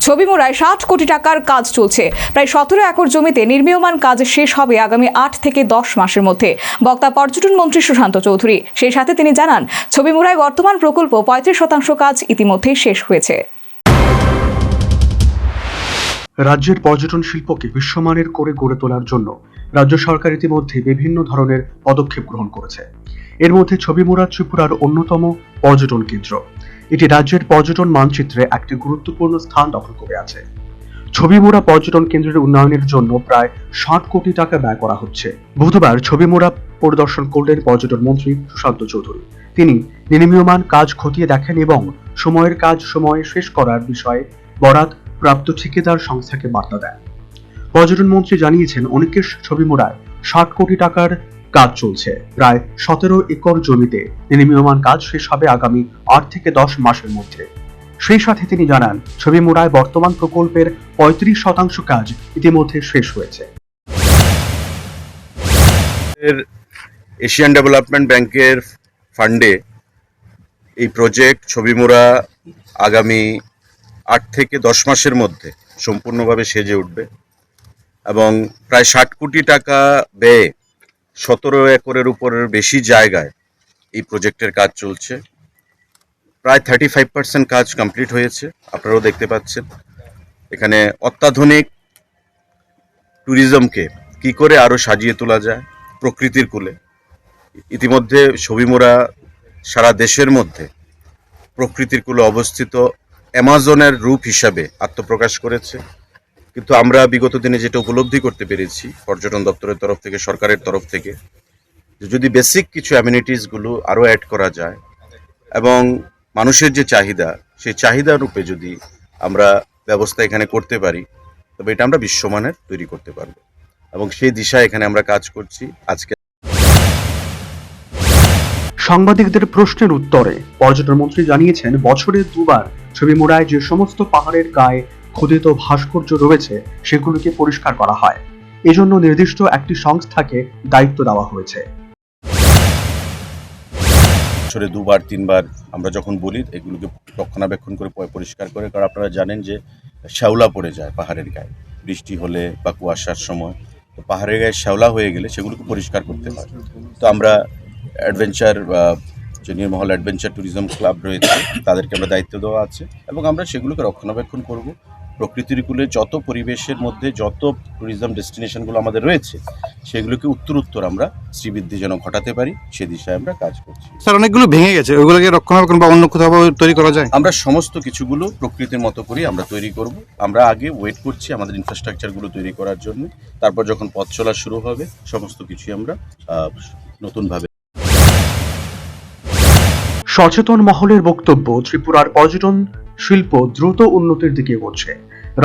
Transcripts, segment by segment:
ছবিমুড়ায় ৬০ কোটি টাকার কাজ চলছে। প্রায় ১৭ একর জমিতে নির্মীয়মান কাজ শেষ হবে আগামী ৮ থেকে ১০ মাসের মধ্যে। বক্তা পর্যটন মন্ত্রী সুশান্ত চৌধুরী। সেই সাথে তিনি জানান, ছবিমুড়ায় বর্তমান প্রকল্প ৩৫% কাজ ইতিমধ্যেই শেষ হয়েছে। রাজ্যের পর্যটন শিল্পকে বিশ্বমানের করে গড়ে তোলার জন্য রাজ্য সরকার ইতিমধ্যে বিভিন্ন ধরনের পদক্ষেপ গ্রহণ করেছে। এর মধ্যে ছবিমুড়া ত্রিপুরার অন্যতম পর্যটন কেন্দ্র। এটি রাজ্যের পর্যটন মানচিত্রে একটি গুরুত্বপূর্ণ স্থান দখল করে আছে। ছবিমুড়া পর্যটন কেন্দ্রের উন্নয়নের জন্য প্রায় ৬০ কোটি টাকা ব্যয় করা হচ্ছে। বুধবার ছবিমুড়া পরিদর্শন করলেন পর্যটন মন্ত্রী সুশান্ত চৌধুরী। তিনি নির্মীয়মান কাজ খতিয়ে দেখেন এবং সময়ের কাজ সময়ে শেষ করার বিষয়ে বরাত প্রাপ্ত ঠিকাদার সংস্থাকে বার্তা দেন। পর্যটন মন্ত্রী জানিয়েছেন, অনেকের ছবিমুড়ায় ৬০ কোটি টাকার কাজ চলছে। প্রায় ১৭ একর জমিতে নির্মীয়মান কাজ শেষ হবে আগামী ৮ থেকে ১০ মাসের মধ্যে। সেই সাথে তিনি জানান, ছবিমুড়ায় বর্তমান প্রকল্পের ৩৫% কাজ ইতিমধ্যে শেষ হয়েছে। এশিয়ান ডেভেলপমেন্ট ব্যাংকের ফান্ডে এই প্রজেক্ট ছবিমুড়া আগামী ৮ থেকে ১০ মাসের মধ্যে সম্পূর্ণভাবে সেজে উঠবে এবং প্রায় ৬০ কোটি টাকা ব্যয়ে ১৭ একরের উপরের বেশি জায়গায় এই প্রজেক্টের কাজ চলছে। প্রায় 35% কাজ কমপ্লিট হয়েছে। আপনারাও দেখতে পাচ্ছেন এখানে অত্যাধুনিক ট্যুরিজমকে কি করে আরও সাজিয়ে তোলা যায় প্রকৃতির কূলে। ইতিমধ্যে ছবিমুড়া সারা দেশের মধ্যে প্রকৃতির কূলে অবস্থিত অ্যামাজনের রূপ হিসাবে আত্মপ্রকাশ করেছে। কিন্তু আমরা বিগত দিনে যেটা উপলব্ধি করতে পেরেছি পর্যটন দপ্তরের তরফ থেকে, সরকারের তরফ থেকে, যদি বেসিক কিছু অ্যামিনিটিসগুলো আরও অ্যাড করা যায় এবং মানুষের যে চাহিদা, সেই চাহিদা রূপে যদি আমরা ব্যবস্থা এখানে করতে পারি, তবে এটা আমরা বিশ্বমানের তৈরি করতে পারবো এবং সেই দিশায় এখানে আমরা কাজ করছি। আজকে সাংবাদিকদের প্রশ্নের উত্তরে পর্যটন মন্ত্রী জানিয়েছেন, বছরে দুবার ছবিমুড়ায় যে সমস্ত পাহাড়ের গায়ে খোদিত ভাস্কর্য রয়েছে সেগুলোকে পরিষ্কার করা হয়। এজন্য নির্দিষ্ট একটি সংস্থাকে দায়িত্ব দেওয়া হয়েছে। বছরে দুবার তিনবার আমরা যখন বলি এগুলোকে রক্ষণাবেক্ষণ করে পরিষ্কার করে, কারণ আপনারা জানেন যে শ্যাওলা পড়ে যায় পাহাড়ের গায়ে বৃষ্টি হলে বা কুয়াশার সময়। তো পাহাড়ের গায়ে শ্যাওলা হয়ে গেলে সেগুলোকে পরিষ্কার করতে হয়। তো আমরা অ্যাডভেঞ্চার যে নির্মহল অ্যাডভেঞ্চার ট্যুরিজম ক্লাব রয়েছে তাদেরকে আমরা দায়িত্ব দেওয়া আছে এবং আমরা সেগুলোকে রক্ষণাবেক্ষণ করব। প্রকৃতির কূলে যত পরিবেশের মধ্যে যত ট্যুরিজম ডেস্টিনেশনগুলো আমাদের রয়েছে সেগুলোকে উত্তর আমরা শ্রীবৃদ্ধি যেন ঘটাতে পারি, সে দিশায় আমরা কাজ করছি। স্যার, অনেকগুলো ভেঙে গেছে, ওইগুলোকে রক্ষণাবেক্ষণ বা অন্য কোথাও তৈরি করা যায়? আমরা সমস্ত কিছুগুলো প্রকৃতির মতো করে আমরা তৈরি করব। আমরা আগে ওয়েট করছি আমাদের ইনফ্রাস্ট্রাকচারগুলো তৈরি করার জন্য, তারপর যখন পথ চলা শুরু হবে সমস্ত কিছুই আমরা নতুনভাবে। সচেতন মহলের বক্তব্য, ত্রিপুরার পর্যটন শিল্প দ্রুত উন্নতির দিকে এগোচ্ছে।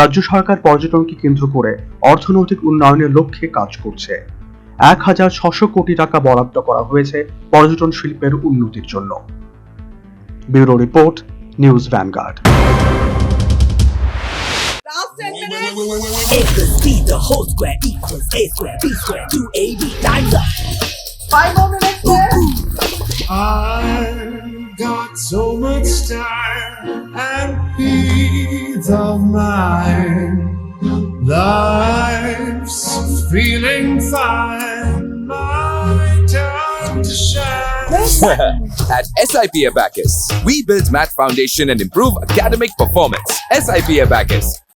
রাজ্য সরকার পর্যটনকে কেন্দ্র করে অর্থনৈতিক উন্নয়নের লক্ষ্যে কাজ করছে। ১,৬০০ কোটি টাকা বরাদ্দ করা হয়েছে পর্যটন শিল্পের উন্নতির জন্য। Bureau report, news vanguard. A plus B, the whole square equals A square, B square, 2AB, time's up. 5 more minutes left. I've got so much time and peace of mind. Life's feeling fine. My time to shine. At SIP Abacus, we build math foundation and improve academic performance. SIP Abacus,